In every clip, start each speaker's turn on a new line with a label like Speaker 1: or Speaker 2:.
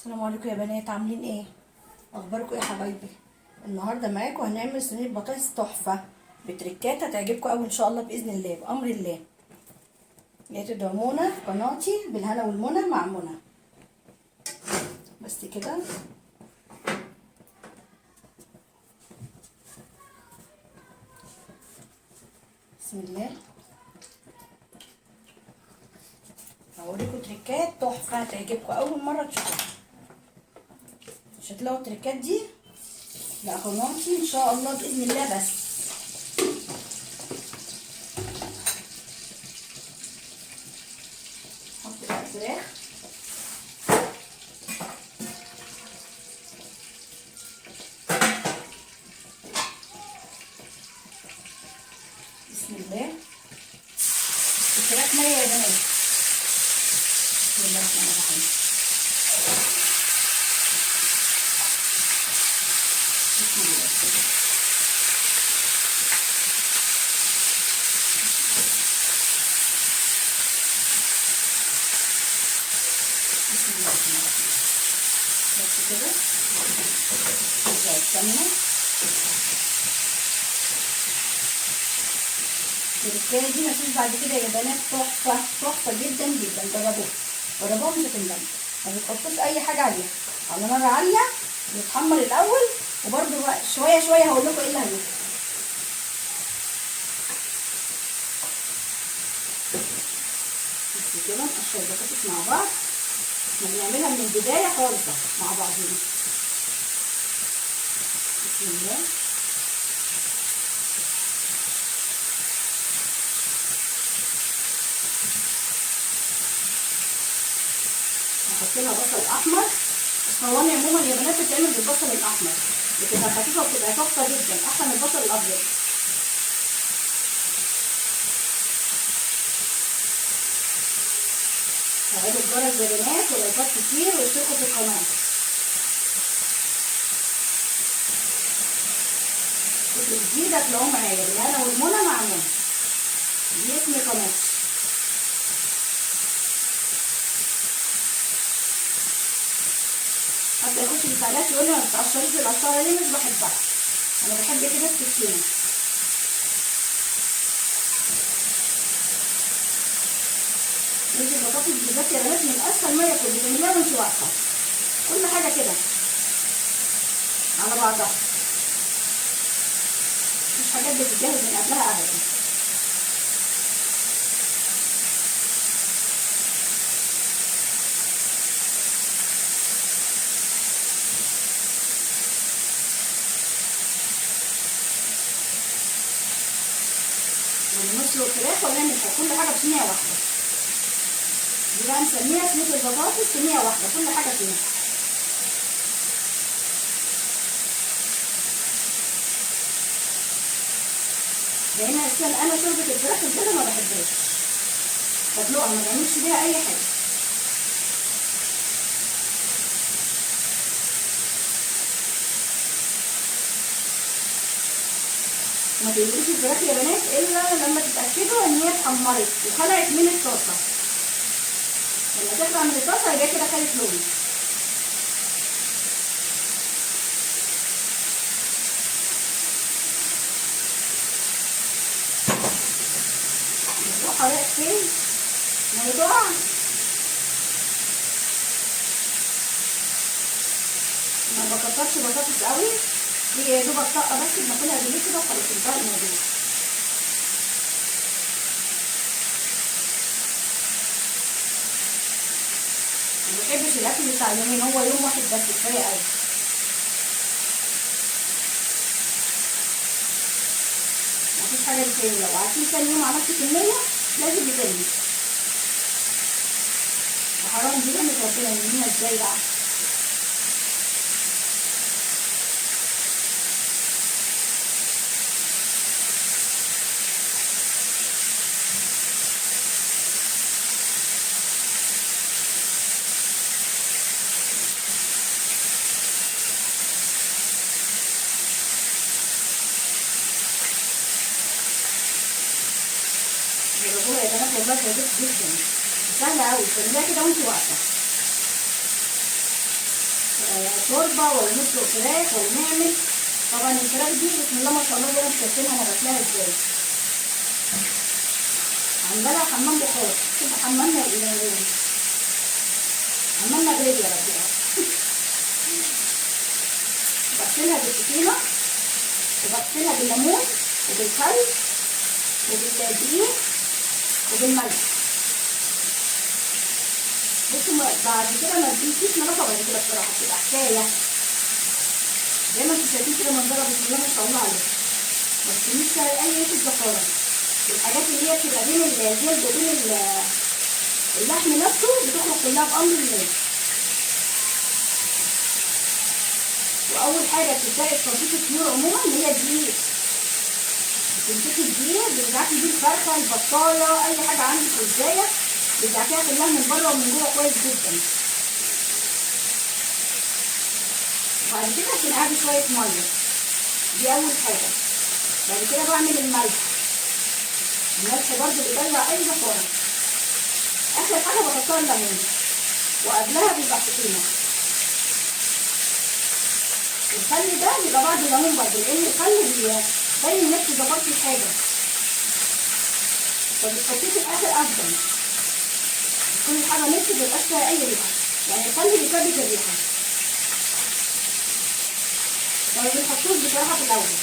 Speaker 1: السلام عليكم يا بنات، عاملين ايه؟ اخباركم ايه يا حبايبي؟ النهارده معاكم هنعمل صينيه بطاطس تحفه بتركات هتعجبكم قوي ان شاء الله باذن الله بامر الله. يا تدعمونا في قناتي بالهنا والمنى مع منى. بس كده. بسم الله. هوريكم تركات تحفه هتعجبكم اول مره تشوفوها. مش هتلاقوا التركات دي لا قناتي ان شاء الله باذن الله. بس حط بقى الفراخ. بسم الله. الفراخ نيه يا بنات. بسم الله الرحمن الرحيم. بسم الله. بسم الله الرحمن الرحيم. بس كده. نرجع السمنه. الركايه دي مفيش بعد كده يا بنات، تحفه تحفه جدا جدا. جربوها جربوها مش هتندموا. ما بتحطوش اي حاجه عليها، على نار عاليه يتحمر الاول، وبرده شويه شويه هقول لكم ايه اللي هيحصل. بس كده نقشر البطاطس مع بعض. احنا بنعملها من البدايه خالص مع بعضنا. بسم الله. هحط لها بصل احمر. الصواني عموما يا بنات بتتعمل بالبصل الاحمر، بتبقى خفيفه وبتبقى تحفه جدا، احسن من البصل الابيض. هعيدوا الجرس يا بنات ولايكات كتير واشتركوا في القناه. فكرة جديدة هتلاقوها معايا بالهنا والمنى مع منى. دي اسم قناتي. حتى يخش في التعليقات يقول لي ما بتقشريش القشره ليه؟ مش بحبها، انا بحب كده التسخين. رز البطاطس بالذات يا بنات من اسهل ما يكون، بتعمليها وانت واقفه. كل حاجه كده على بعضها، مفيش حاجات بتتجهز من قبلها ابدا. ونسلق الفراخ ونعمل كل حاجه بصينيه واحده. دي بقى نسميها صينيه البطاطس صينيه واحده، كل حاجه فيها. لان اساسا انا شوربه الفراخ البيضه ما بحبهاش، بطلقها ما بعملش بيها اي حاجه. ما تقلقوش الفراخ يا بنات الا لما تتاكدوا ان هي اتحمرت وخلعت من الطاسه. لما تطلع من الطاسه يبقى كده خدت لون. الموضوع رايح فين؟ موضوع ما بكترش بطاطس قوي، هي يا دوبك طاقه بس بناكلها بالليل كده وخلاص انتهى الموضوع. ما بحبش الاكل بتاع يومين، هو يوم واحد بس كفايه قوي. مفيش حاجه بتاني، لو قعدتي تاني يوم عملت كميه لازم يتاني. وحرام دي نعمة ربنا يهدينا ازاي بقى. جربوها يا بنات والله تعجبك جدا، سهله قوي، تعمليها كده وانت واقفه. شوربه ولا نسلق فراخ ولا نعمل. طبعا الفراخ دي بسم الله ما شاء الله زي ما انتم شايفينها انا غسلاها ازاي. عامله حمام بخار، شوف حمامنا حمامنا غير يا ربي. بغسلها بالسكينه وبغسلها بالليمون وبالخل وبالدقيق وبالملح. بصوا بعد كده ما تديكيش نظافه بعد كده بصراحه، بتبقى حكايه زي ما انتم شايفين كده منظرها بسم الله ما شاء الله عليها. ما تكونيش فيها اي ريحه زفاره. الحاجات اللي هي بتبقى بين الجلد وبين اللحم نفسه بتخرج كلها بامر الله. واول حاجه بتبداي في تنظيف الطيور عموما هي الدقيق. بتمسكي الدقيق بتدعكي بيه الفرخه البطايه اي حاجه عندك وزايه، بتدعكيها كلها من بره ومن جوه كويس جدا. وبعد كده بتنقعي شويه ميه، دي اول حاجه. بعد كده بعمل الملح. الملح برضو بيطلع اي زفاره. اخر حاجه بحطها الليمون، وقبلها بيبقى الطحينه. الخل ده بيبقى بعد الليمون برضو، لان الخل بيبين ان انت ظبطتي الحاجه، فبتحطيه في الاخر افضل. تكون الحاجه نفسي مبيبقاش فيها اي ريحه، يعني الخل بيثبت الريحه. ما بنحطوش بصراحه في الاول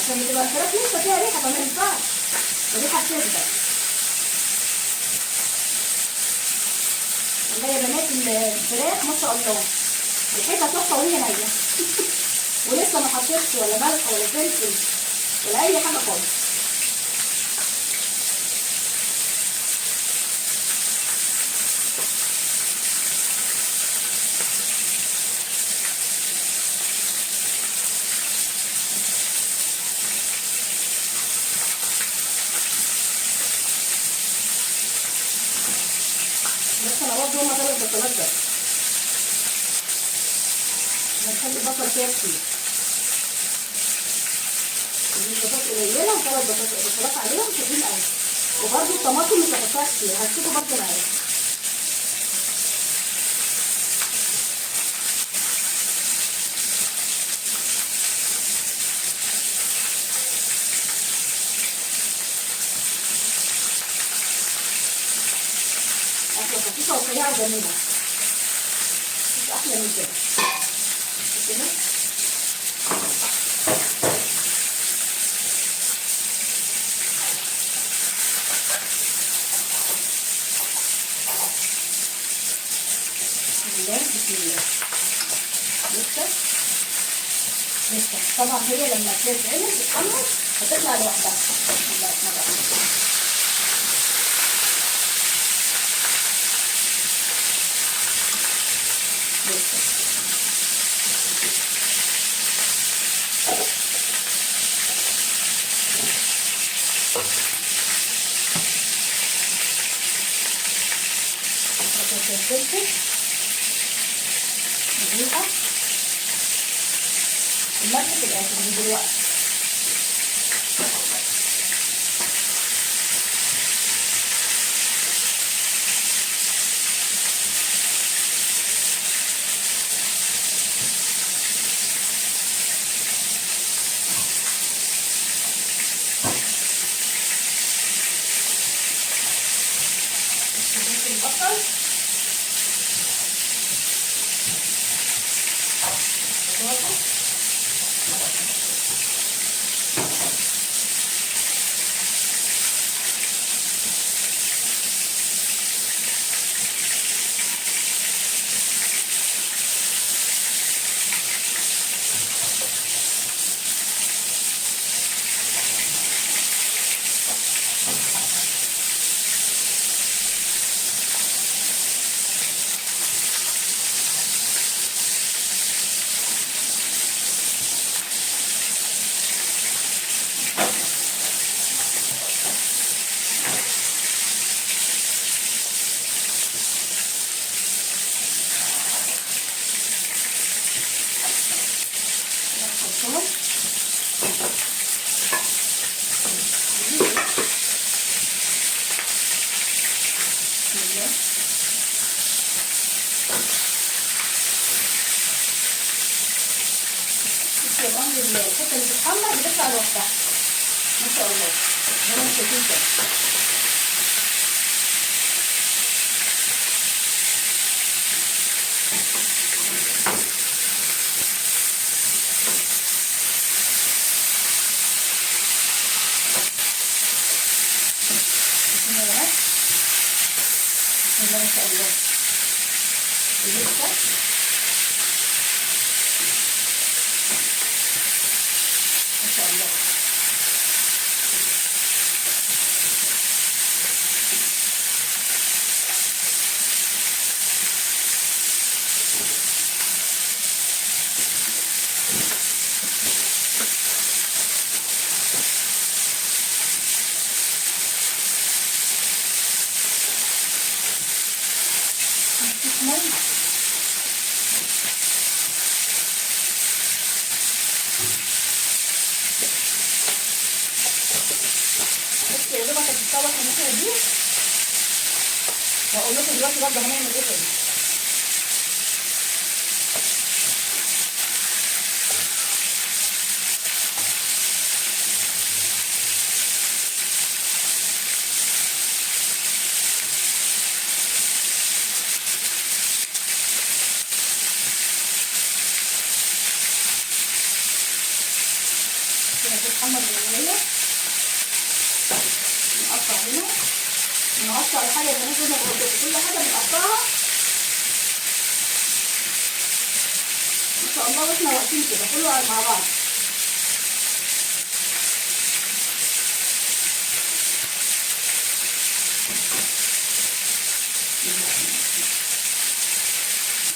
Speaker 1: عشان بتبقى الفراخ لسه فيها ريحه، فما ينفعش الريحه بتثبت. والله يا بنات الفراخ ما شاء الله ريحتها تحفه وهي نيه. ولسه ما حطيتش ولا ملح ولا فلفل ولا اي حاجه خالص. بس انا برضه هما 3 بصلات بس، انا بحب البصل فيها كتير. البصلات قليله و3 بصلات عليهم كتير قوي. وبرضه الطماطم مش هحطها كتير، هسيبه برضه معايا. اكله خفيفه وسريعه وجميله، مش احلى من كده. كده بسم الله. لسه طبعا هي لما تتعمل تتحمر هتطلع لوحدها. بسم الله الرحمن الرحيم. الفلفل الريحه الملح في الاخر من دلوقتي. البصل ماشيه بامر الله. الحته اللي بتتحمر بتطلع لوحدها ما شاء الله زي ما انتم شايفين كده. بسم الله ما شاء الله. لسه ما شاء الله. بصي يا دوبك هتتطبخ الناحيه دي، واقول لكم دلوقتي برضه هنعمل ايه تاني. كده تتحمر بالميه، نقطع هنا، نقطع الحاجه اللي زي ما قلت لكم كل حاجه بنقطعها ما شاء الله، واحنا واقفين كده كله مع بعض.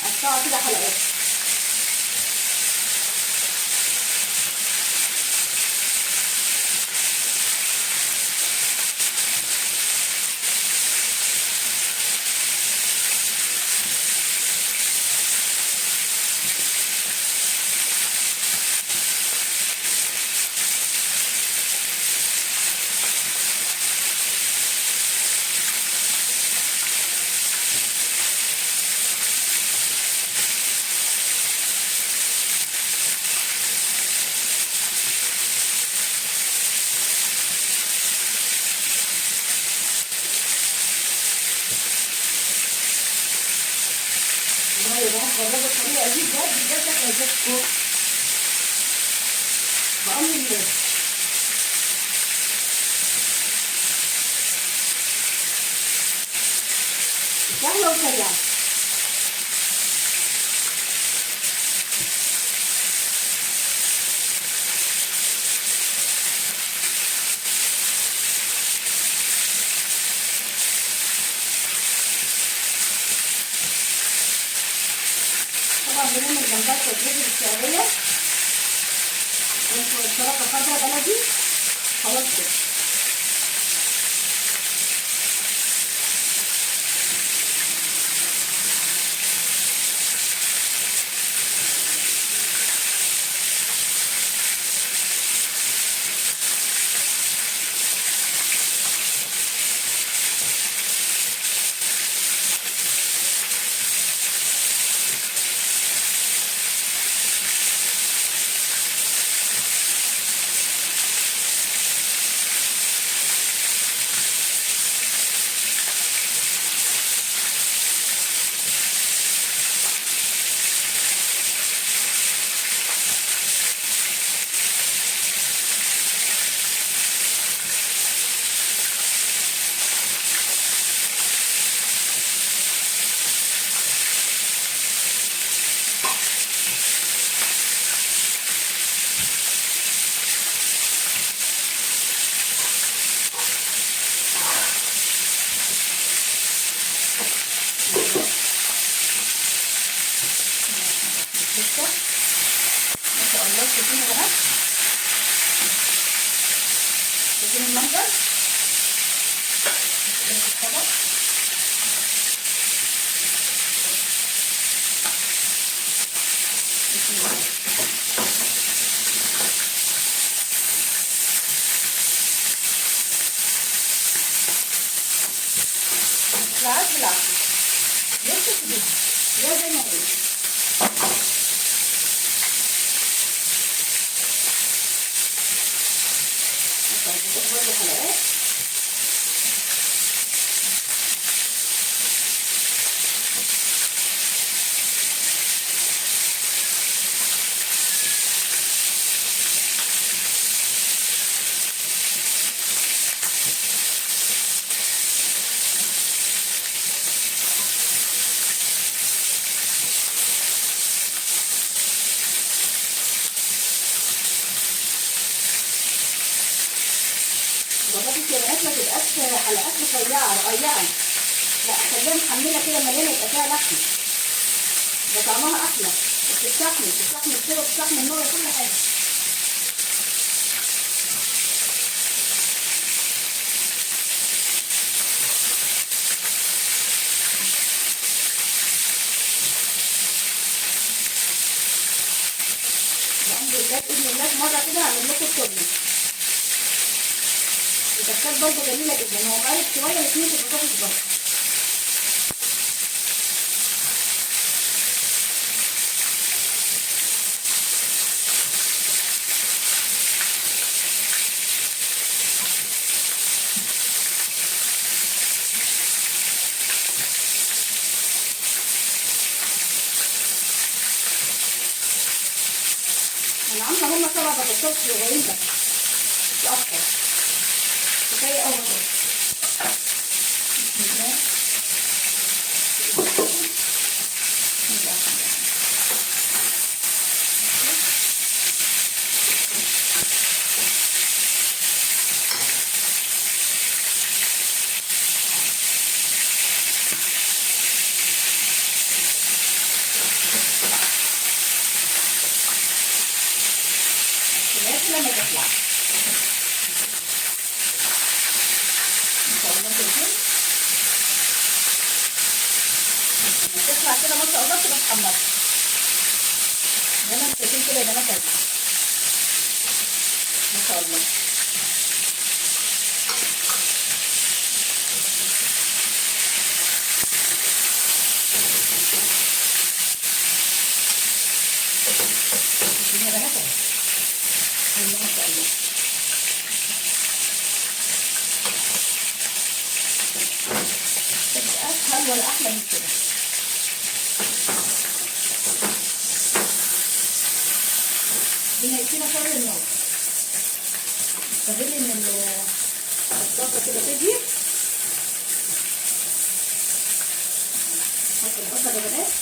Speaker 1: قطعها كده حلقات. والله يا بنات جربوا الطريقه دي بجد بجد هتعجبكم بأمر الله. سهله وسريعه. طبعا بنعمل جنبها شويه الشعريه والسلطه خضرا بلدي. خلاص كده. لسه ما شاء الله. شايفين يا بنات؟ شايفين المنظر؟ الطبق بسم الله. ساعات بالعافية لسه كده زي ما هي. رفيعه رقيقه، لا خليها محمله كده مليانه يبقى فيها لحم، ده طعمها احلى، بتستحمل السوا، بتستحمل النار وكل حاجه. بأمر الله بإذن الله في مرة كده هعمل لكم التورلي. الكبسات برضه جميلة جدا، هو مقلب شوية الاتنين في البطاطس برضه. أنا عاملة هما 7 بطاطسات صغيرين بس، مش أكتر. كفاية أوي بطاطس. بسم الله. لما تطلع ان شاء الله كده، لما تطلع كده ما شاء الله تبقى اتحمرت زي ما انتم شايفين كده يا بنات، ما شاء الله. شايفين يا بنات ما شاء الله. تبقى اسهل ولا احلى من كده. بنقفلها شر النار، استغل ان الطاسه كده تجي، نحط البصل يا بنات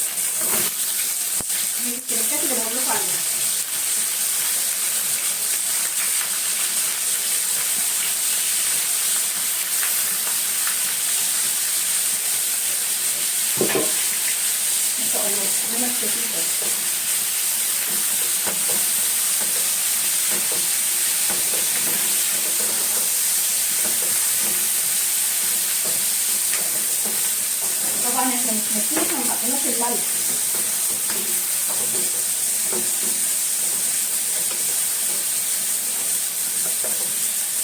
Speaker 1: من الكريكات اللي بقول لكم عليها. ما شاء الله زي ما انتم شايفين كده. طبعا احنا مش ناسيين، احنا ما حطيناش الملح.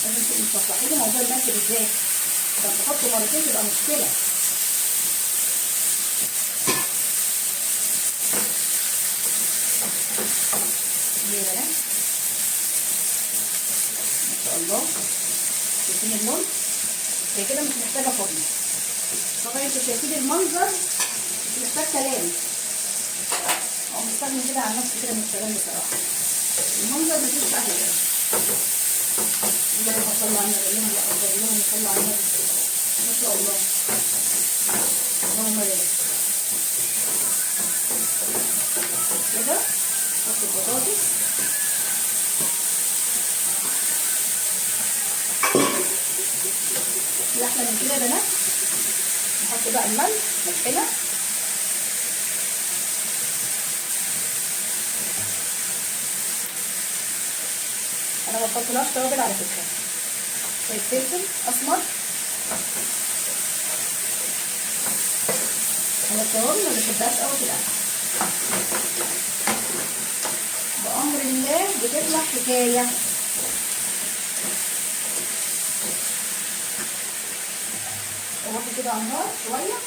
Speaker 1: لازم تبقوا مصححين موضوع الملح بالذات، عشان تحطوا مرتين تبقى مشكله. ليه يا بنات؟ ما شاء الله. شايفين اللون؟ هي كده مش محتاجه فرن. طبعا انتوا شايفين المنظر مش محتاج كلام، او مستغني كده عن نفسي كده من الكلام بصراحه. المنظر مفيش بعد كده. اللهم صل على النبي، اللهم صل على النبي. ما شاء الله. اللهم بارك. كده نحط البطاطس. في احلى من كده يا بنات؟ نحط بقى الملح ملحنا. انا ما بحطلهاش توابل على فكره، شويه فلفل اسمر. انا التوابل ما بحبهاش قوي في الاكل، بامر الله بتطلع حكايه. احط كده على النار شويه.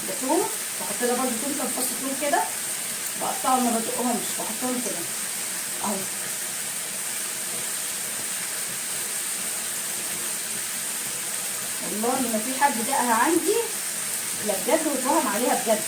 Speaker 1: بثوم، بحط لها برضه توم، كام فص توم كده بقطعهم ما بدقهمش، بحطهم كده اهو. والله ما في حد دقها عندي لا بجد واتوهم عليها بجد.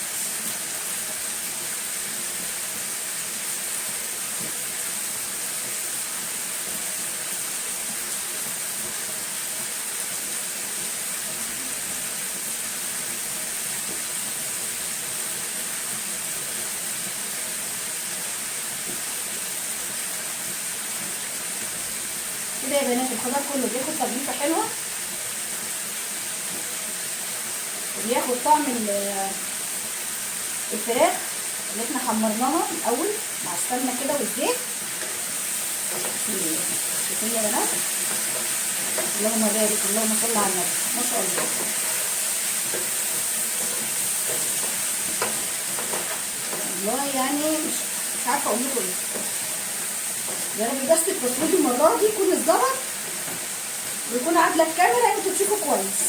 Speaker 1: كده يا بنات الخضار كله بياخد تغليفه حلوه وبياخد طعم الفراخ اللي احنا حمرناها الاول مع السمنه كده والزيت. شايفين يا بنات؟ اللهم بارك، اللهم صل على النبي، ما شاء الله. والله يعني مش عارفه اقول لكم ايه. يا رب بس التصوير المره دي يكون الظبط ويكون عادله الكاميرا انتوا تشوفوا كويس.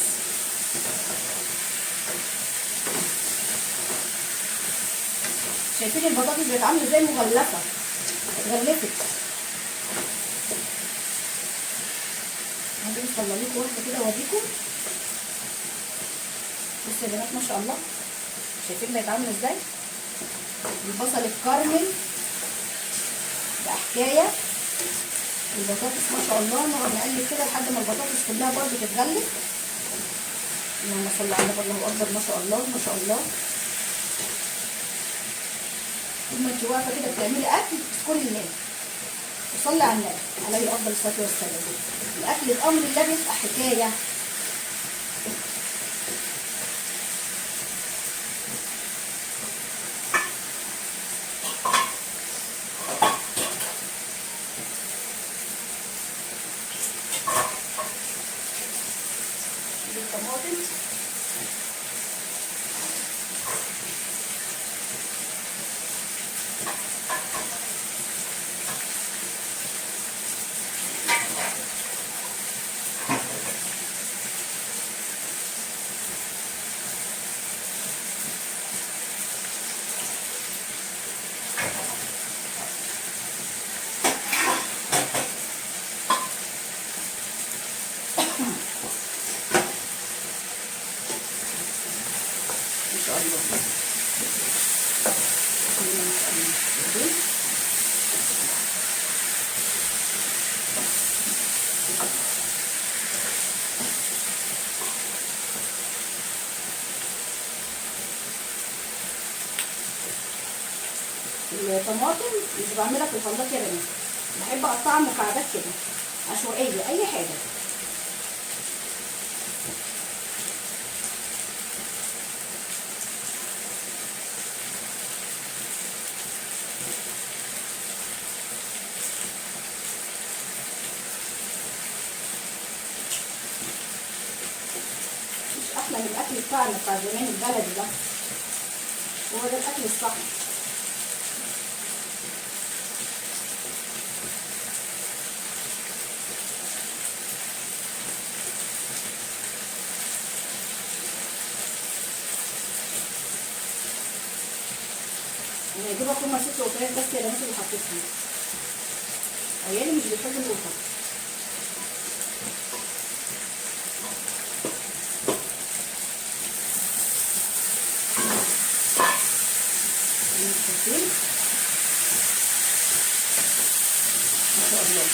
Speaker 1: شايفين البطاطس بقت عامله ازاي؟ مغلفه، اتغلفت. هجيب اطلع لكم واحده كده اوريكم. بصوا يا بنات ما شاء الله، شايفين بقت عامله ازاي؟ البصل اتكرمل، ده حكايه. البطاطس ما شاء الله نقعد نقلب كده لحد ما البطاطس كلها برضه تتغلف. اللهم صل على النبي، الله اكبر، ما شاء الله ما شاء الله. طول ما انت واقفه كده بتعملي اكل اذكري الله وصلي على النبي عليه افضل الصلاه والسلام. الاكل بامر الله بيبقى حكايه. الطماطم ما شاء الله. الطماطم مش بعملها في الخلاط يا بنات، بحب اقطعها مكعبات كده عشوائيه اي حاجه. مش احلى من الاكل بتاعنا بتاع زمان البلدي ده؟ هو ده الاكل الصح. انا يا دوبك هما 6 وفراخ بس يا بنات اللي حطيتهم. عيالي مش بيحبوا القطط. شايفين؟ ما شاء الله.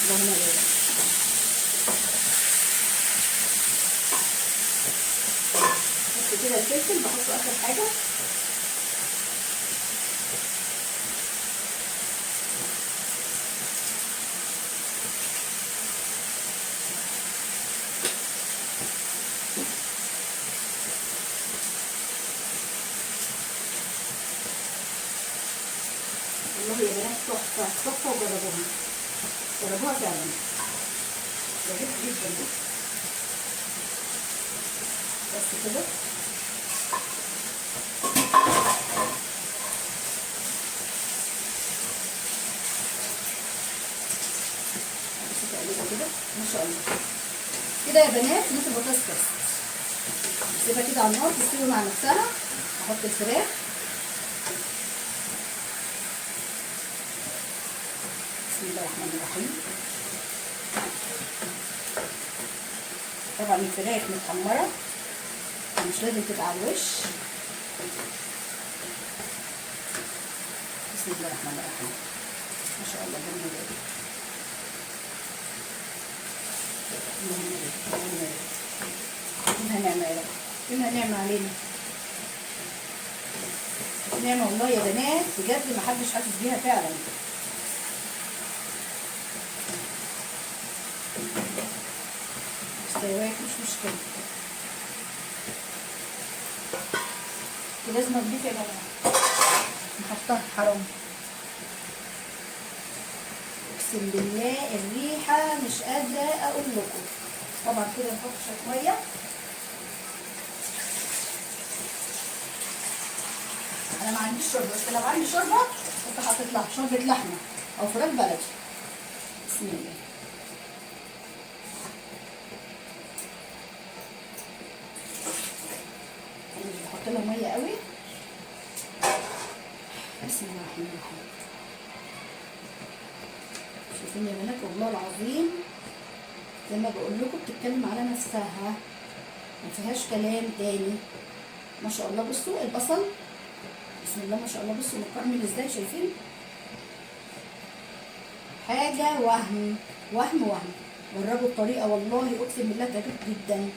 Speaker 1: اللهم بارك. بس كده الفلفل بحطه اخر حاجه. والله يا بنات تحفه تحفه، وجربوها جربوها فعلا، عجبت جدا. بس كده كده ما شاء الله. كده يا بنات نص البطاطس بس نسيبها كده على النار تستوي مع نفسها. احط الفراخ، بسم الله الرحمن الرحيم. طبعا الفراخ متحمره مش لازم تبقى على الوش. بسم الله الرحمن الرحيم، ما شاء الله. اللهم بارك، اللهم بارك، اللهم بارك. انها نعمه يا رب، انها نعمه علينا، نعمه والله يا بنات بجد، محدش حاسس بيها فعلا. سواك مش مشكله. لازم اضيف يا جماعه، نحطها حرام. اقسم بالله الريحه مش قادره اقول لكم. طبعا كده نحط شويه ميه. انا ما عنديش شوربه، بس لو عندي شوربه كنت حطيت لها شوربه لحمه او فراخ بلدي. بسم الله. انا مش بحط لها ميه قوي. بسم الله الرحمن الرحيم. شايفين يا بنات والله العظيم زي ما بقول لكم بتتكلم على نفسها، ما فيهاش كلام تاني. ما شاء الله. بصوا البصل بسم الله ما شاء الله. بصوا مكرمل ازاي، شايفين حاجه وهم وهم وهم. جربوا الطريقه والله اقسم بالله تعجبكم جدا.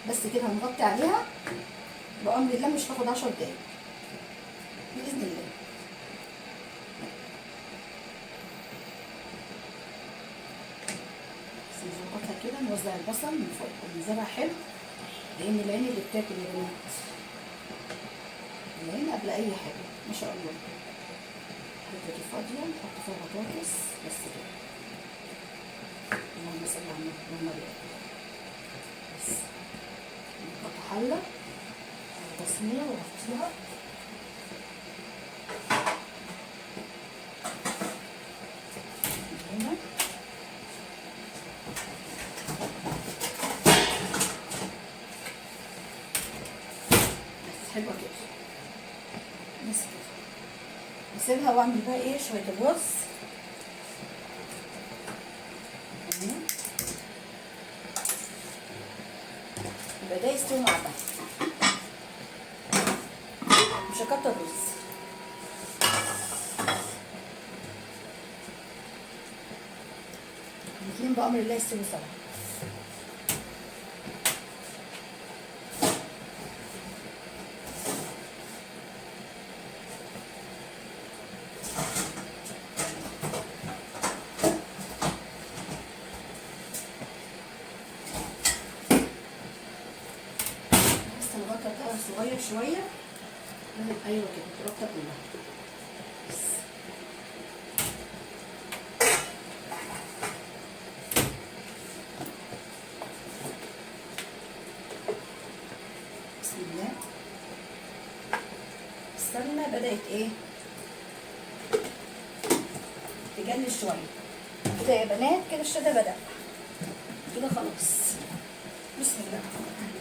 Speaker 1: بس كده هنغطي عليها بامر الله، مش هاخد 10 دقايق باذن الله. بس نظبطها كده، نوزع البصل من فوق ونزرع حلو، لان العين اللي بتاكل يا بنات، العين قبل اي حاجه. ما شاء الله. الحته دي فاضيه نحط فيها بطاطس بس كده. اللهم صل على النبي اللهم بارك. بس نحط حله على تصمية ونغطيها. هنا بس حلوه كده. بس كده نسيبها واعمل بقى ايه شويه الرز. يبقى ده يستوي مع ده، مش هكتر رز. الاثنين بأمر الله يستوي سوا. نغطي الطبق صغير شويه. ايوه كده تغطى كلها. بسم الله. السمنه بدات ايه تجلي شويه كده يا بنات. كده الشده بدا كده خلاص. بسم الله الرحمن الرحيم.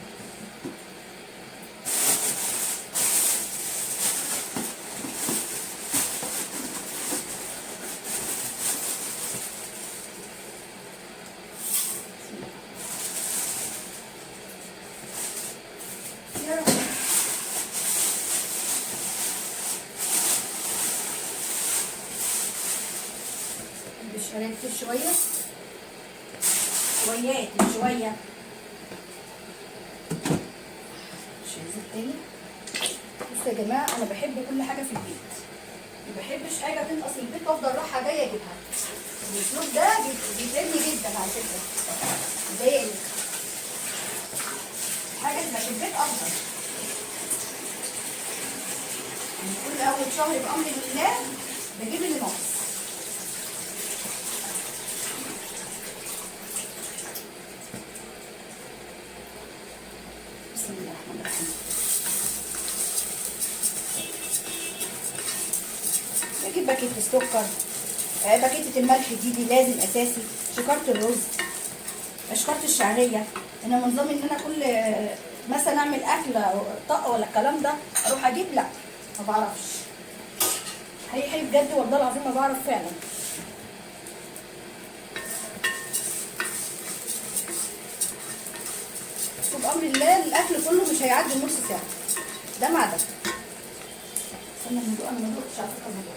Speaker 1: شوية كتير شوية شويات مش شوية. مش عايزين تاني. بصوا يا جماعة أنا بحب كل حاجة في البيت، ما بحبش حاجة تنقص البيت وأفضل رايحة جاية أجيبها. الأسلوب ده بيتعبني جدا على فكرة، بيضايقني. حاجة تبقى في البيت أفضل. يعني كل أول شهر بأمر الله بجيب اللي ناقص. بسم الله الرحمن الرحيم. بجيب باكيت السكر، باكيتة الملح دي لازم اساسي، شكارة الرز، شكارة الشعرية. انا من نظامي ان انا كل مثلا اعمل اكل طق ولا الكلام ده اروح اجيب، لا ما بعرفش حقيقي بجد والله العظيم ما بعرف فعلا. بأمر الله الاكل كله مش هيعدي نص ساعة، ده مع ده. استنى ندوق. انا ما دقتش على فكرة الموضوع،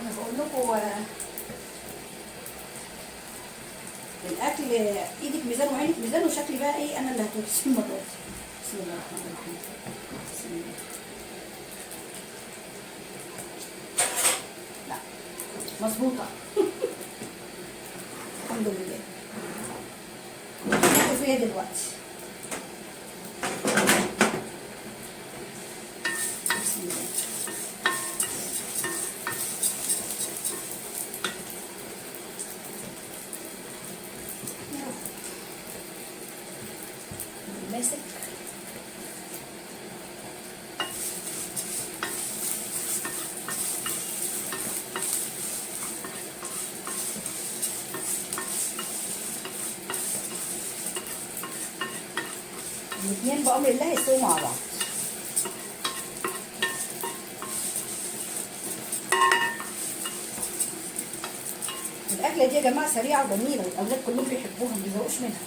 Speaker 1: انا بقول لكم الاكل ايدك ميزان وعينك ميزان، وشكلي بقى ايه انا اللي هتوصي المره دي. بسم الله الرحمن الرحيم. بسم الله. لا مظبوطه الحمد لله. جايه دلوقتي. بسم الله. ماسك الاثنين بأمر الله يستووا مع بعض. الأكلة دي يا جماعة سريعة وجميلة والأولاد كلهم بيحبوها ما بيزهقوش منها.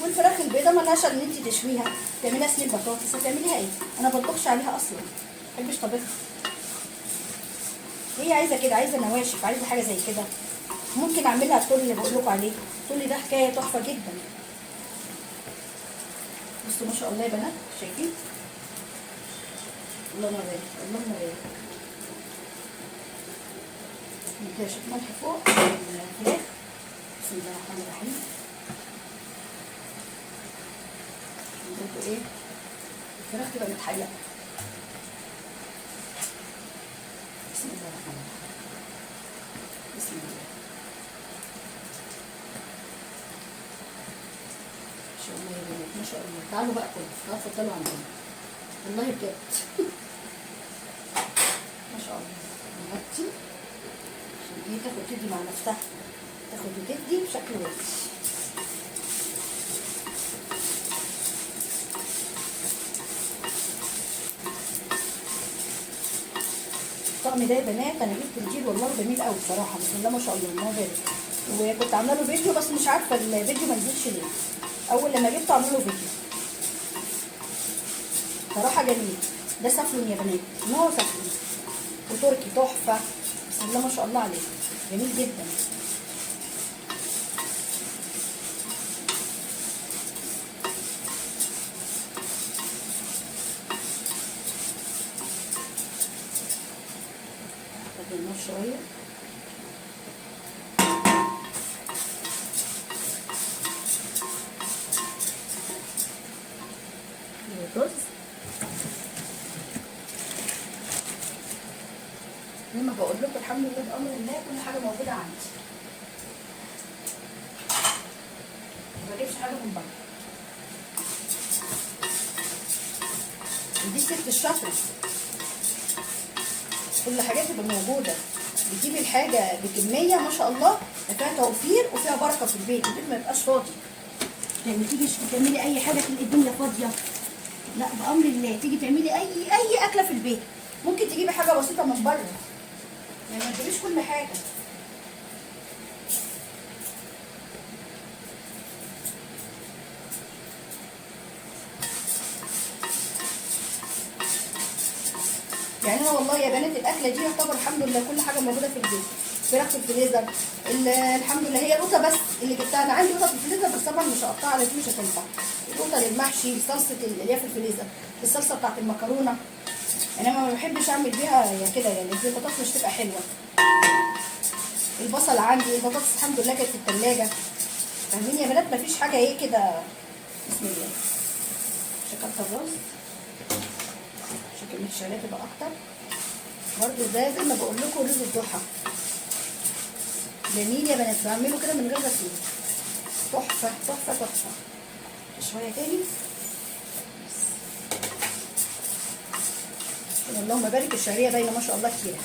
Speaker 1: والفراخ البيضاء ملهاش ان انت تشويها، تعمليها صينيه بطاطس، هتعمليها ايه؟ انا ما بطبخش عليها اصلا، ما بحبش طبخها. هي عايزه كده، عايزه نواشف، عايزه حاجه زي كده. ممكن اعملها الطول اللي بقول لكم عليه، الطول ده حكايه تحفه جدا. بصوا ما شاء الله يا بنات، شايفين؟ اللهم بارك اللهم بارك. نديها شويه ملح فوق الفراخ. بسم الله الرحمن الرحيم. برضه ايه؟ الفراخ تبقى متحرقه. بسم الله الرحمن الرحيم. بسم الله. ما شاء الله يا بنات، ما شاء الله. تعالوا بقى كلوا، تعالوا اتفضلوا عندنا. والله بجد. ما شاء الله. نغطي عشان ايه تاخد تدي مع نفسها. تاخد وتدي بشكل وحش. الطقم ده يا بنات انا جبت جديد والله جميل قوي بصراحه، بسم الله ما شاء الله، الله بارك. وكنت عامله له فيديو بس مش عارفه الفيديو ما نزلش ليه. اول لما جبته عامله له فيديو. صراحه جميل. ده سافلون يا بنات، نوع سافلون وتركي تحفه، بسم الله ما شاء الله عليه، جميل جدا. النار شويه. الرز زي ما بقول لكم الحمد لله بامر الله كل حاجه موجوده عندي، ما بجيبش حاجه من بره. ودي الست الشاطره، كل حاجات تبقى موجوده. بتجيبي الحاجه بكميه ما شاء الله، فيها توفير وفيها بركه في البيت، البيت ما يبقاش فاضي. يعني تيجي تعملي اي حاجه تلاقي الدنيا فاضيه، لا بامر الله. تيجي تعملي اي اكله في البيت، ممكن تجيبي حاجه بسيطه من بره، يعني ما تجيبيش كل حاجه. يعني انا والله يا بنات الاكله دي يعتبر الحمد لله كل حاجه موجوده في البيت. فراخ في الفريزر، الحمد لله. هي القوطه بس اللي جبتها، انا عندي قوطه في الفريزر بس طبعا مش هقطعها على دي، مش هتنفع. القوطه للمحشي، صلصه اللي هي في الفريزر، الصلصه بتاعت المكرونه. يعني انا ما بحبش اعمل بيها يا كده، يعني زي البطاطس مش تبقى حلوه. البصل عندي، البطاطس الحمد لله كانت في الثلاجه. فاهمين يا بنات؟ مفيش حاجه ايه كده. بسم الله. شكلت الرز عشان كميه الشعريه تبقى اكتر. برضه ده زي ما بقول لكم رز الضحى جميل يا بنات، بعمله كده من غير غسيل، تحفه تحفه تحفه. شويه تاني. اللهم بارك. الشعريه باينه ما شاء الله كتيره.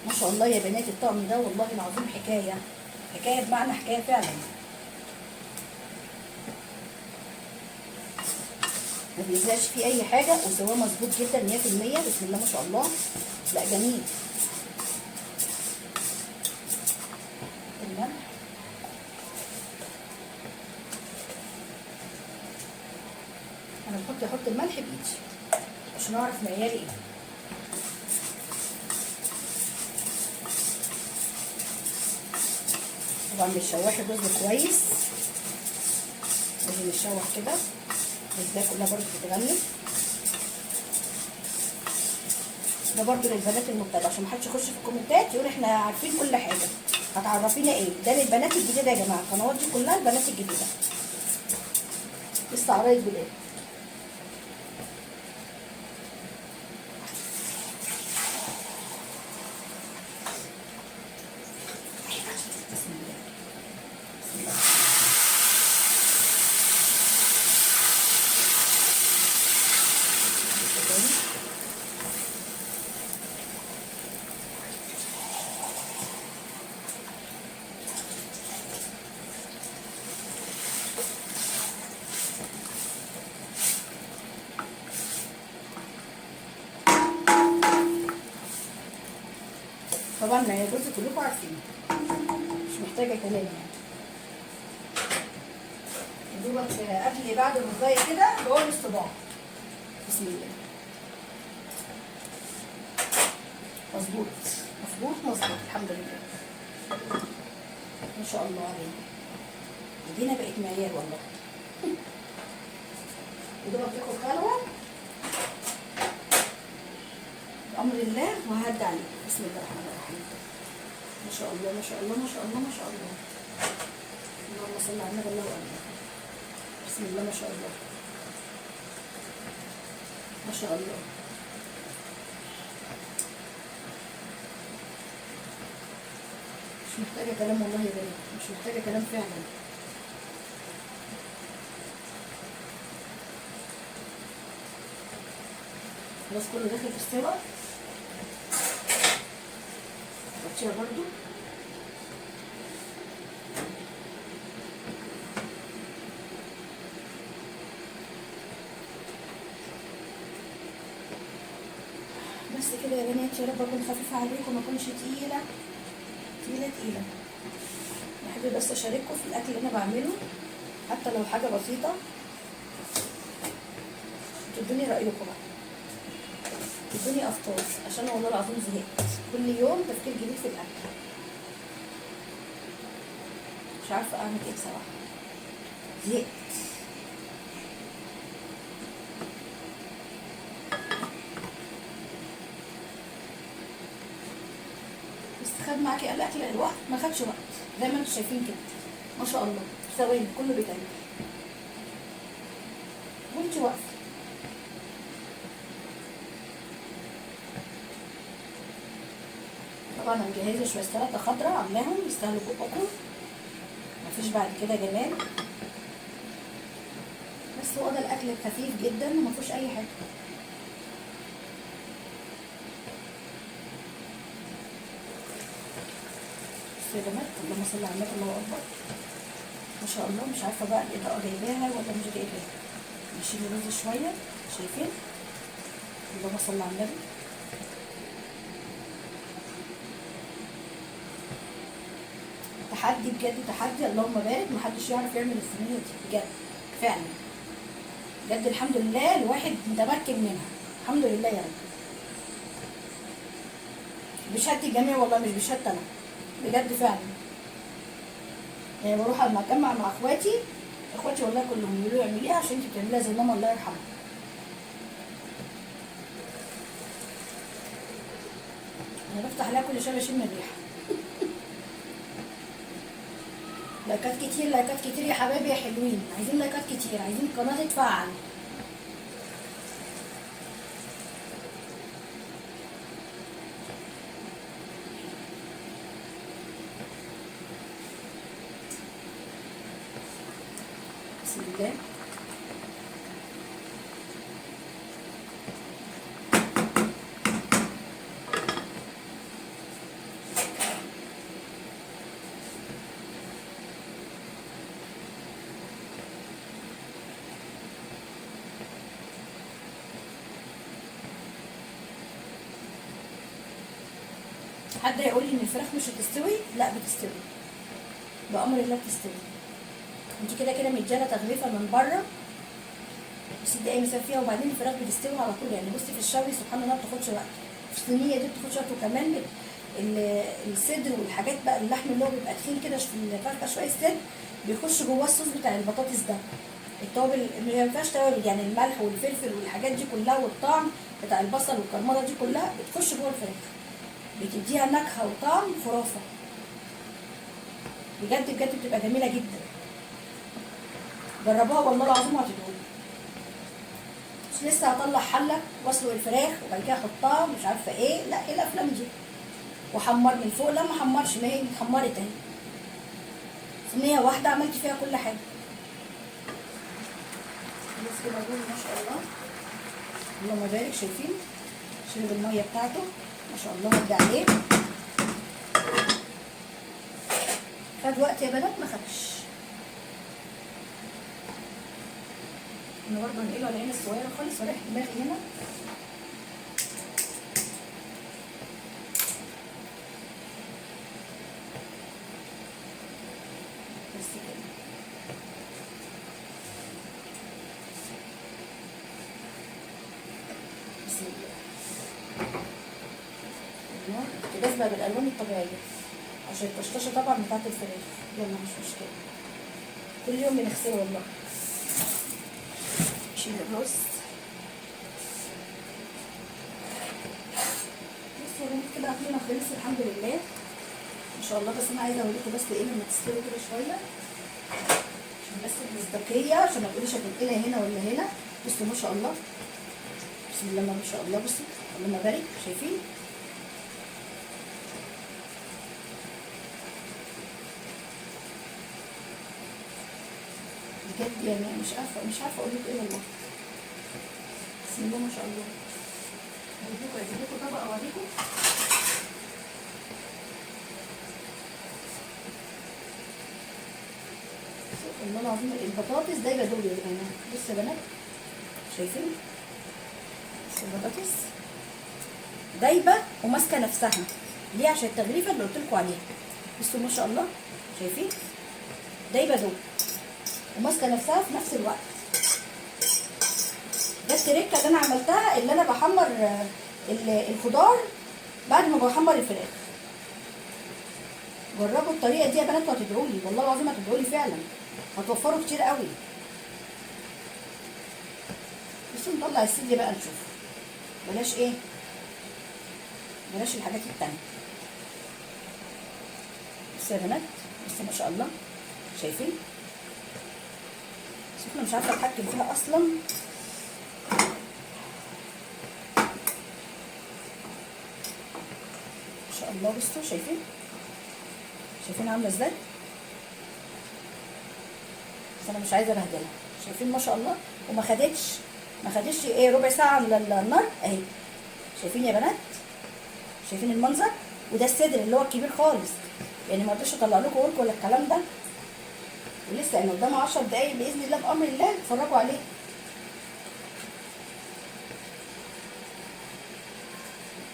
Speaker 1: ما شاء الله يا بنات الطقم ده والله العظيم حكايه، حكايه بمعنى حكايه فعلا. ما بيلزقش فيه اي حاجه، وسواه مظبوط جدا 100%. بسم الله ما شاء الله، لا جميل. الملح انا احط الملح بايدي عشان اعرف معياري ايه. طبعا بنشوح الرز كويس، لازم نشوح كده، الرز كلها برضه تتغلف. ده برضو للبنات المبتدئه عشان محدش يخش في الكومنتات يقول احنا عارفين كل حاجه. هتعرفينا ايه؟ ده للبنات الجديده يا جماعه، القنوات دي كلها البنات الجديده لسه عرايس جداد. بسم الله. بسم الله. طبعا ما هي جزء كلكم عارفين، مش محتاجه كلام يعني. دوبك قبل بعد الرزايه كده هو الاصطباع. بسم الله. مظبوط مظبوط مظبوط الحمد لله. ما شاء الله علينا، ايدينا بقت معيار والله. دوبك تاخد خلوه بأمر الله وههدي عليك. بسم الله الرحمن الرحيم. ما شاء الله ما شاء الله ما شاء الله ما شاء الله. اللهم صل على النبي. الله أكبر. بسم الله ما شاء الله ما شاء الله. مش محتاجة كلام والله يا بنات، مش محتاجة كلام فعلا. خلاص كله داخل في السوا. غطيها برضو. بس كده يا بنات، يا رب اكون خفيفه عليكم، ما اكونش تقيله تقيله تقيله. بحب بس اشارككم في الاكل اللي انا بعمله حتى لو حاجه بسيطه، تدوني رايكم بقى، تدوني افكار، عشان والله العظيم زهقت كل يوم تفكير جديد في الاكل. مش عارفه اعمل ايه بصراحه، زهقت. بس خد معاكي الاكل الوقت، ما خدش وقت زي ما انتم شايفين كده، ما شاء الله في ثواني كله بيتعمل وانت واقفه. طبعا انا مجهزه شويه سلطه خضراء عاملاهم يستاهلوا بقكم، مفيش بعد كده جمال. بس هو ده الاكل الخفيف جدا ومفيهوش اي حاجه. بصوا يا بنات، اللهم صل على النبي. الله اكبر ما شاء الله. مش عارفه بقى الاضاءه جايباها ولا مش جايباها. نشيل الرز شويه، شايفين؟ اللهم صل على النبي. تحدي بجد، تحدي اللهم بارك، محدش يعرف يعمل الصينيه دي بجد فعلا بجد. الحمد لله الواحد متمكن منها، الحمد لله يا رب. بشهادة الجميع والله، مش بشهادة انا بجد فعلا. يعني بروح اما اتجمع مع اخواتي والله كلهم يقولوا لي اعمليها عشان انت بتعمليها زي ماما الله يرحمها. انا بفتح عليها كل شويه بشم الريحه. لايكات كتير لايكات كتير يا حبايبي يا حلوين، عايزين لايكات كتير، عايزين القناه تتفعل. بسم الله. حد يقول لي ان الفراخ مش هتستوي؟ لا بتستوي بامر الله، بتستوي. انت كده كده مديانه تغليفه من بره بس دقايق مسافيه، وبعدين الفراخ بتستوي على طول. يعني بصي في الشوي سبحان الله ما بتاخدش وقت، في الصينيه دي بتاخد وقت. وكمان الصدر والحاجات بقى، اللحم اللي هو بيبقى تخين كده في الفرخه شويه الصدر بيخش جواه الصوص بتاع البطاطس ده. التوابل ما ينفعش توابل، يعني الملح والفلفل والحاجات دي كلها والطعم بتاع البصل والكرمله دي كلها بتخش جوه الفراخ، بتديها نكهه وطعم خرافه بجد بجد، بتبقى جميله جدا. جربوها والله العظيم وهتدعوا. مش لسه هطلع حله واسلق الفراخ وبعد كده احطها مش عارفه ايه، لا ايه الافلام دي، وحمر من فوق. لا ما حمرش، ما هي اتحمرت اهي، صينيه واحده عملت فيها كل حاجه. بس كده دول ما شاء الله، اللهم بارك. شايفين شرب الميه بتاعته ما شاء الله، ودي عليه. خد وقت يا بنات؟ ما خدش. انا برضه هنقله على العين الصغيره خالص واريح دماغي هنا. بس كده. بسم الله. الاحتباس بقى بالالوان الطبيعيه عشان الطشطشه طبعا بتاعت الفراخ. يلا مش مشكله، كل يوم بنغسله والله. نشيل الرز. بصوا يا بنات كده اكلنا خلص الحمد لله ما شاء الله. بس انا عايزه اوريكم بس ايه لما تستوي كده شويه، عشان بس المصداقيه، عشان ما تقوليش هتنقلها هنا ولا هنا. بصوا ما شاء الله، بسم الله ما شاء الله. بصوا اللهم بارك. شايفين بجد يعني مش عارفه اقول لكم ايه والله. بسم الله ما شاء الله. هجيب لكم طبق اوريكم. والله العظيم البطاطس دايبه دول يا جماعه. بصوا يا بنات شايفين، بصوا البطاطس دايبه وماسكه نفسها. ليه؟ عشان التغليفه اللي قلت لكم عليها. بصوا ما شاء الله شايفين دايبه دول وماسكه نفسها في نفس الوقت. ده التركه اللي انا عملتها، اللي انا بحمر الخضار بعد ما بحمر الفراخ. جربوا الطريقه دي يا بنات وهتدعوا لي والله العظيم، هتدعوا لي فعلا، هتوفروا كتير قوي. بصوا نطلع السيدي بقى نشوف. بلاش ايه، بلاش الحاجات التانية. بصوا يا بنات، بصوا ما شاء الله شايفين سخنه مش عارفه اتحكم فيها اصلا. ما شاء الله بصوا شايفين عامله ازاي. بس انا مش عايزه ابهدلها. شايفين ما شاء الله، وما خدتش ايه ربع ساعه على النار اهي. شايفين يا بنات، شايفين المنظر. وده الصدر اللي هو الكبير خالص، يعني ما رضيتش اطلع لكم ورك ولا الكلام ده. ولسه يعني قدامه 10 دقايق باذن الله بامر الله اتفرجوا عليه.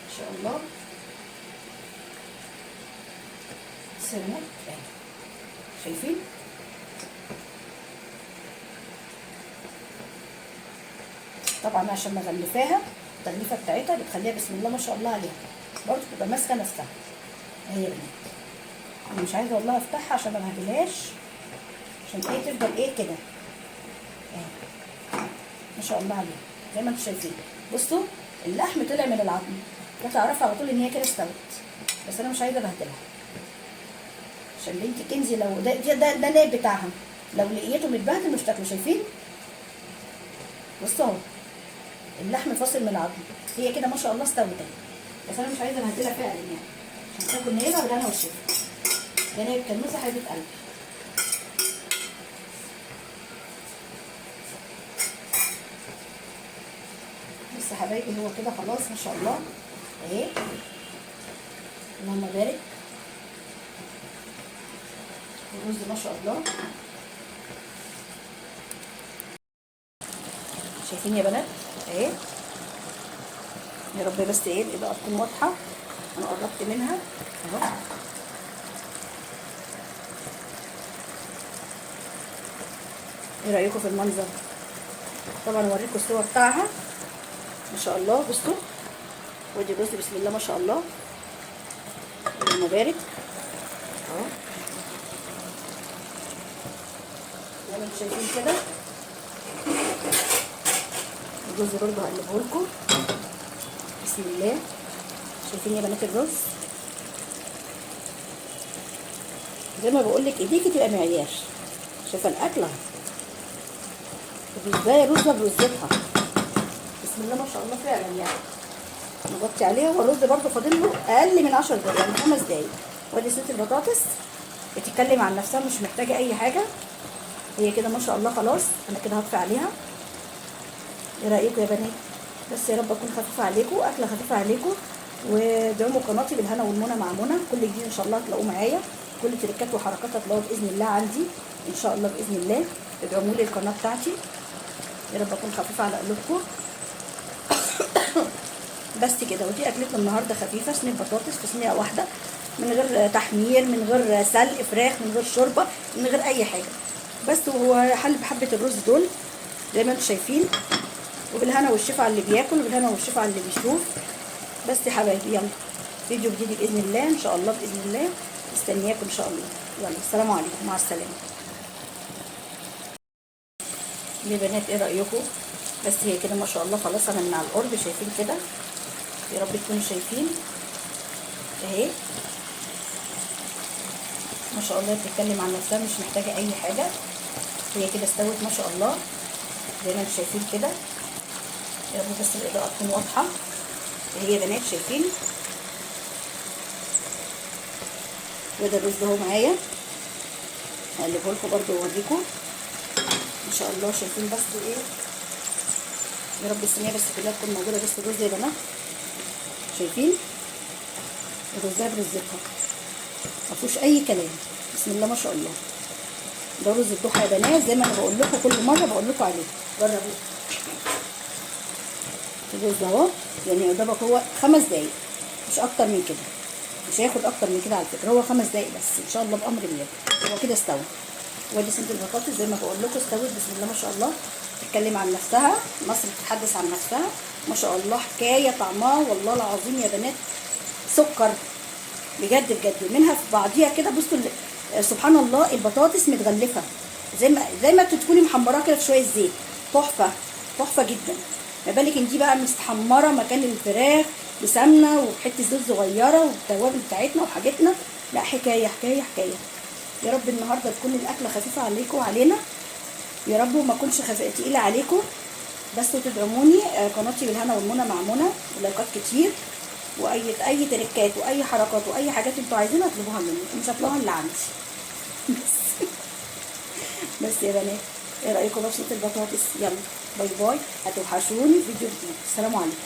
Speaker 1: ان شاء الله. سلمت اهي شايفين. طبعا عشان مغلفاها التغليفه بتاعتها بتخليها بسم الله ما شاء الله عليها برضه تبقى ماسكه نفسها اهي يا بنات. انا مش عايزه والله افتحها عشان ما بهدلهاش، عشان ايه تفضل ايه كده اهي ما شاء الله عليها زي ما انتم شايفين. بصوا اللحم طلع من العظم، ده تعرفي على طول ان هي كده استوت. بس انا مش عايزه ابهدلها عشان بنتي كنزي لو ده الناب بتاعها، لو لقيته متبهدل مش تاكله. شايفين بصوا اهو اللحم فاصل من العظم، هي كده ما شاء الله استوت اهي. بس انا مش عايزه ابهدلها فعلا يعني، عشان تاكل نيابه بالهنا والشفا. ده نايب كنوسه حبيبه قلبي. بس يا حبايبي هو كده خلاص ما شاء الله اهي. اللهم بارك. الرز ما شاء الله شايفين يا بنات اهي. يا رب بس ايه الاضاءه تكون واضحه، انا قربت منها اهو. ايه رايكم في المنظر؟ طبعا اوريكم الصور بتاعها ما شاء الله. بصوا ودي الرز بسم الله ما شاء الله. اللهم بارك اهو زي ما انتم شايفين كده. الرز برضه هقلبه لكم بسم الله. شايفين يا بنات الرز؟ زي ما بقول لك ايديكي تبقى معيار. شايفه الاكله الرزايه رزه برزتها، بسم الله ما شاء الله فعلا يعني. نغطي عليها، والرز برده فاضل له اقل من 10 دقايق يعني 5 دقايق. وادي صوت البطاطس بتتكلم عن نفسها، مش محتاجه اي حاجه، هي كده ما شاء الله. خلاص انا كده هطفي عليها. ايه رايكم يا بنات؟ بس يا رب اكون خفيفه عليكم، اكله خفيفه عليكم. ودعموا قناتي بالهنا والمنى مع منى. كل جديد ان شاء الله هتلاقوه معايا، كل تريكات وحركات هتلاقوها باذن الله عندي ان شاء الله باذن الله. ادعموا لي القناه بتاعتي، يا رب اكون خفيفه على قلوبكم. بس كده. ودي اكلتنا النهارده خفيفه، صينيه بطاطس في صينيه واحده، من غير تحمير، من غير سلق فراخ، من غير شوربه، من غير اي حاجه. بس وهو حل بحبه الرز دول زي ما انتم شايفين. وبالهنا والشفا على اللي بياكل، وبالهنا والشفا على اللي بيشوف. بس يا حبايبي يلا فيديو جديد باذن الله ان شاء الله، باذن الله مستنياكم ان شاء الله. يلا السلام عليكم، مع السلامه يا بنات. ايه رايكم؟ بس هي كده ما شاء الله خلاص. انا من على القرب شايفين كده، يا رب تكونوا شايفين اهي ما شاء الله. بتتكلم عن نفسها، مش محتاجه اي حاجه. هي كده استوت ما شاء الله زي ما انتم شايفين كده. يا رب بس الاضاءه تكون واضحه اهي يا بنات. شايفين؟ وده الرز اهو معايا، هقلبه لكم برده واوريكم ان شاء الله. شايفين بس ايه؟ يا رب الصينيه بس كلها تكون موجوده. بس الرز يا بنات شايفين الرزايه برزتها، ما فيهوش اي كلام. بسم الله ما شاء الله. ده رز الضحى يا بنات، زي ما انا بقول لكم كل مره بقول لكم عليه، جربوه. الرز اهو يعني قدامك، هو 5 دقايق مش اكتر من كده، مش هياخد اكتر من كده على فكره. هو 5 دقايق بس ان شاء الله بامر الله. هو كده استوى. وادي صينيه البطاطس زي ما بقول لكم استوت بسم الله ما شاء الله. تتكلم عن نفسها، مصر بتتحدث عن نفسها ما شاء الله. حكايه طعمها والله العظيم يا بنات سكر بجد بجد. منها في بعضيها كده. بصوا سبحان الله، البطاطس متغلفه زي ما تكوني محمراها كده في شويه زيت. تحفه تحفه جدا. ما بالك ان دي بقى مستحمره مكان الفراخ بسمنه وبحته زيت صغيره والتوابل بتاعتنا وحاجتنا. لا حكايه حكايه حكايه. يا رب النهارده تكون الاكله خفيفه عليكم وعلينا، يا رب وما اكونش تقيله عليكم. بس وتدعموني قناتي بالهنا والمنى مع منى، ولايكات كتير، واي تريكات واي حركات واي حاجات انتوا عايزينها اطلبوها مني، مش هتلاقوها اللي عندي. بس يا بنات ايه رايكم بقى في صوت البطاطس؟ يلا باي باي، هتوحشوني في فيديو جديد. السلام عليكم.